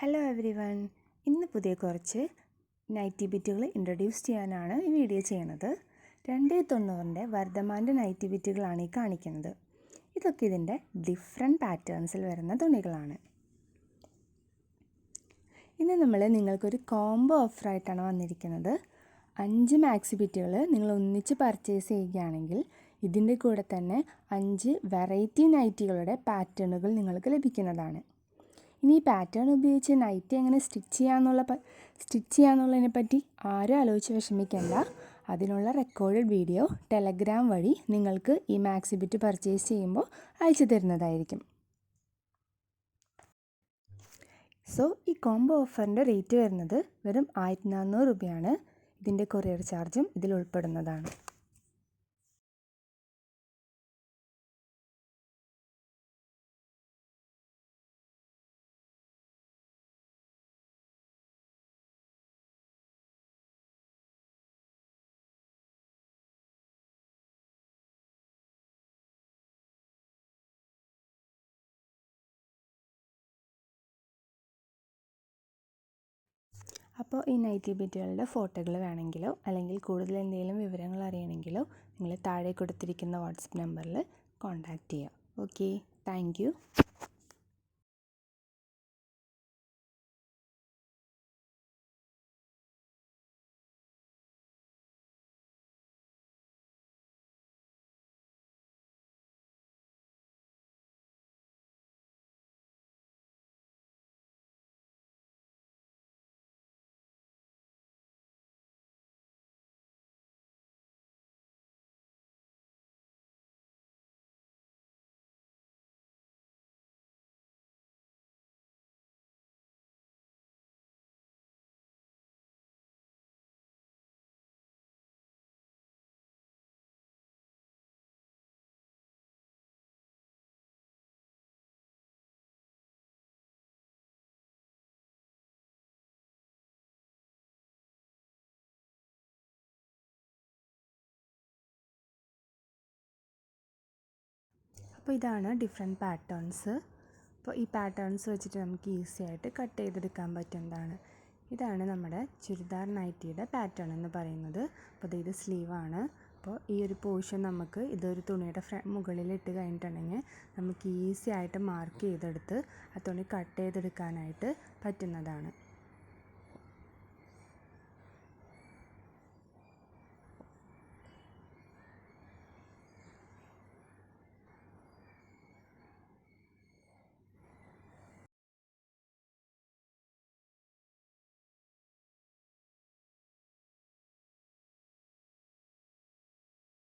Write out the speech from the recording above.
Hello every one, ഇന്ന് പുതിയ കുറച്ച് നൈറ്റി ബിറ്റുകൾ ഇൻട്രൊഡ്യൂസ് ചെയ്യാനാണ് ഈ വീഡിയോ ചെയ്യുന്നത്. 290 വർദ്ധമാൻ്റെ നൈറ്റി ബിറ്റുകളാണ് ഈ കാണിക്കുന്നത്. ഇതൊക്കെ ഇതിൻ്റെ ഡിഫറെൻറ്റ് പാറ്റേൺസിൽ വരുന്ന തുണികളാണ്. ഇന്ന് നിങ്ങൾക്കൊരു കോംബോ ഓഫറായിട്ടാണ് വന്നിരിക്കുന്നത്. 5 മാക്സി ബിറ്റുകൾ നിങ്ങൾ ഒന്നിച്ച് പർച്ചേസ് ചെയ്യുകയാണെങ്കിൽ ഇതിൻ്റെ കൂടെ തന്നെ 5 വെറൈറ്റി നൈറ്റികളുടെ പാറ്റേണുകൾ നിങ്ങൾക്ക് ലഭിക്കുന്നതാണ്. ഇനി ഈ പാറ്റേൺ ഉപയോഗിച്ച് നൈറ്റി എങ്ങനെ സ്റ്റിച്ച് ചെയ്യാന്നുള്ളതിനെ പറ്റി ആരും ആലോചിച്ച് വിഷമിക്കേണ്ട. അതിനുള്ള റെക്കോർഡഡ് വീഡിയോ ടെലഗ്രാം വഴി നിങ്ങൾക്ക് ഈ മാക്സി ബിറ്റ് പർച്ചേസ് ചെയ്യുമ്പോൾ അയച്ചു തരുന്നതായിരിക്കും. സോ ഈ കോംബോ ഓഫറിൻ്റെ റേറ്റ് വരുന്നത് വെറും 1400 രൂപയാണ്. ഇതിൻ്റെ കൊറിയർ ചാർജും ഇതിൽ ഉൾപ്പെടുന്നതാണ്. അപ്പോൾ ഈ നൈറ്റി ബിറ്റുകളുടെ ഫോട്ടോകൾ വേണമെങ്കിലോ അല്ലെങ്കിൽ കൂടുതൽ എന്തെങ്കിലും വിവരങ്ങൾ അറിയണമെങ്കിലോ നിങ്ങൾ താഴെ കൊടുത്തിരിക്കുന്ന വാട്സപ്പ് നമ്പറിൽ കോൺടാക്റ്റ് ചെയ്യുക. Okay, thank you. അപ്പോൾ ഇതാണ് ഡിഫറെൻറ്റ് പാറ്റേൺസ്. അപ്പോൾ ഈ പാറ്റേൺസ് വെച്ചിട്ട് നമുക്ക് ഈസി ആയിട്ട് കട്ട് ചെയ്തെടുക്കാൻ പറ്റുന്നതാണ്. ഇതാണ് നമ്മുടെ ചുരിദാർ നൈറ്റിയുടെ പാറ്റേൺ എന്ന് പറയുന്നത്. അപ്പോൾ ഇത് സ്ലീവാണ്. അപ്പോൾ ഈ ഒരു പോർഷൻ നമുക്ക് ഇതൊരു തുണിയുടെ മുകളിലിട്ട് കഴിഞ്ഞിട്ടുണ്ടെങ്കിൽ നമുക്ക് ഈസി ആയിട്ട് മാർക്ക് ചെയ്തെടുത്ത് ആ തുണി കട്ട് ചെയ്തെടുക്കാനായിട്ട് പറ്റുന്നതാണ്.